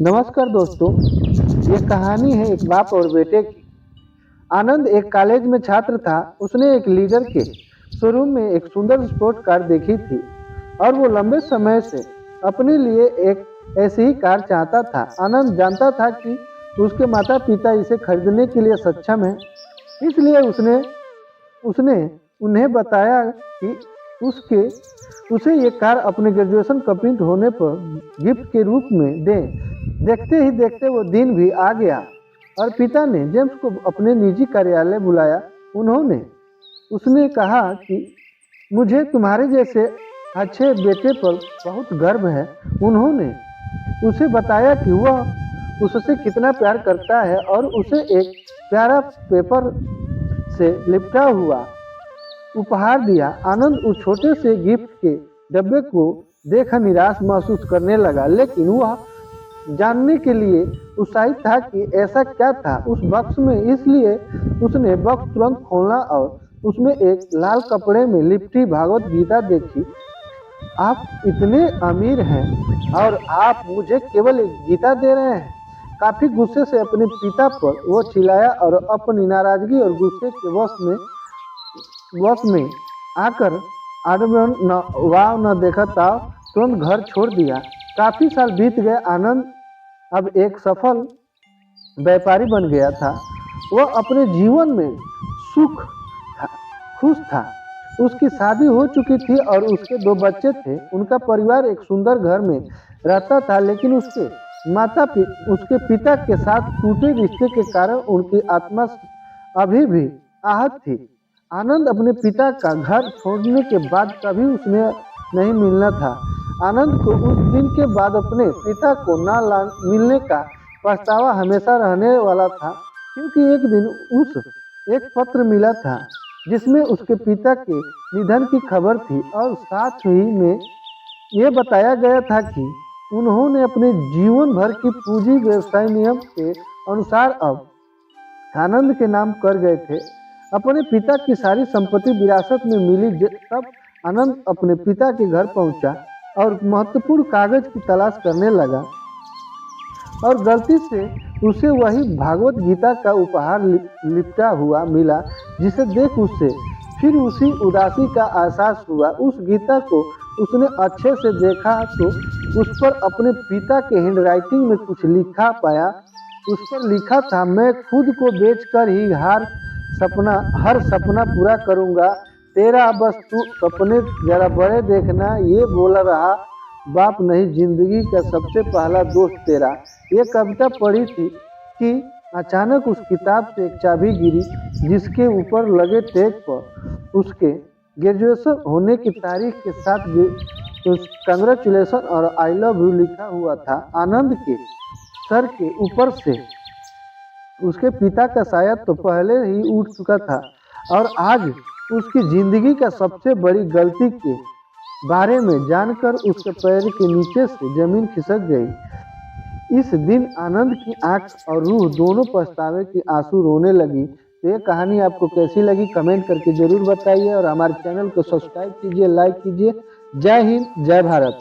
नमस्कार दोस्तों, ये कहानी है एक बाप और बेटे की। आनंद एक कॉलेज में छात्र था। उसने एक लीडर के शोरूम में एक सुंदर स्पोर्ट कार देखी थी और वो लंबे समय से अपने लिए एक ऐसी ही कार चाहता था। आनंद जानता था कि उसके माता पिता इसे खरीदने के लिए सक्षम हैं, इसलिए उसने उसने उन्हें बताया कि उसके उसे ये कार अपने ग्रेजुएशन कंप्लीट होने पर गिफ्ट के रूप में दें। देखते ही देखते वो दिन भी आ गया और पिता ने जेम्स को अपने निजी कार्यालय बुलाया। उन्होंने उसने कहा कि मुझे तुम्हारे जैसे अच्छे बेटे पर बहुत गर्व है। उन्होंने उसे बताया कि वह उससे कितना प्यार करता है और उसे एक प्यारा पेपर से लिपटा हुआ उपहार दिया। आनंद उस छोटे से गिफ्ट के डब्बे को देखकर निराश महसूस करने लगा, लेकिन वह जानने के लिए उत्साहित था कि ऐसा क्या था उस बक्स में। इसलिए उसने बक्स तुरंत खोला और उसमें एक लाल कपड़े में लिपटी भागवत गीता देखी। आप इतने अमीर हैं और आप मुझे केवल एक गीता दे रहे हैं। काफी गुस्से से अपने पिता पर वो चिल्लाया और अपनी नाराजगी और गुस्से के वश में आकर आडम्बरन न वाव न देखा ताव तुरंत घर छोड़ दिया। काफी साल बीत गए। आनंद अब एक सफल व्यापारी बन गया था। वह अपने जीवन में सुख था, खुश था। उसकी शादी हो चुकी थी और उसके 2 बच्चे थे। उनका परिवार एक सुंदर घर में रहता था, लेकिन उसके पिता के साथ टूटे रिश्ते के कारण उनकी आत्मा अभी भी आहत थी। आनंद अपने पिता का घर छोड़ने के बाद कभी उसने नहीं मिलना था। आनंद को उस दिन के बाद अपने पिता को मिलने का पछतावा हमेशा रहने वाला था, क्योंकि एक दिन उस एक पत्र मिला था जिसमें उसके पिता के निधन की खबर थी और साथ ही में ये बताया गया था कि उन्होंने अपने जीवन भर की पूंजी व्यवसाय नियम के अनुसार अब आनंद के नाम कर गए थे। अपने पिता की सारी संपत्ति विरासत में मिली। तब आनंद अपने पिता के घर पहुंचा और महत्वपूर्ण कागज की तलाश करने लगा और गलती से उसे वही भागवत गीता का उपहार लिपटा हुआ मिला, जिसे देख उससे फिर उसी उदासी का एहसास हुआ। उस गीता को उसने अच्छे से देखा तो उस पर अपने पिता के हैंडराइटिंग में कुछ लिखा पाया। उस पर लिखा था, मैं खुद को बेचकर ही हर सपना पूरा करूंगा। तेरा बस तू सपने जरा बड़े देखना, ये बोला रहा बाप नहीं जिंदगी का सबसे पहला दोस्त तेरा। ये कविता पढ़ी थी कि अचानक उस किताब से एक चाबी गिरी, जिसके ऊपर लगे टैग पर उसके ग्रेजुएशन होने की तारीख के साथ कंग्रेचुलेशन और आई लव यू लिखा हुआ था। आनंद के सर के ऊपर से उसके पिता का साया तो पहले ही उठ चुका था और आज उसकी जिंदगी का सबसे बड़ी गलती के बारे में जानकर उसके पैर के नीचे से जमीन खिसक गई। इस दिन आनंद की आंख और रूह दोनों पछतावे के आंसू रोने लगी। तो ये कहानी आपको कैसी लगी कमेंट करके जरूर बताइए और हमारे चैनल को सब्सक्राइब कीजिए, लाइक कीजिए। जय हिंद, जय भारत।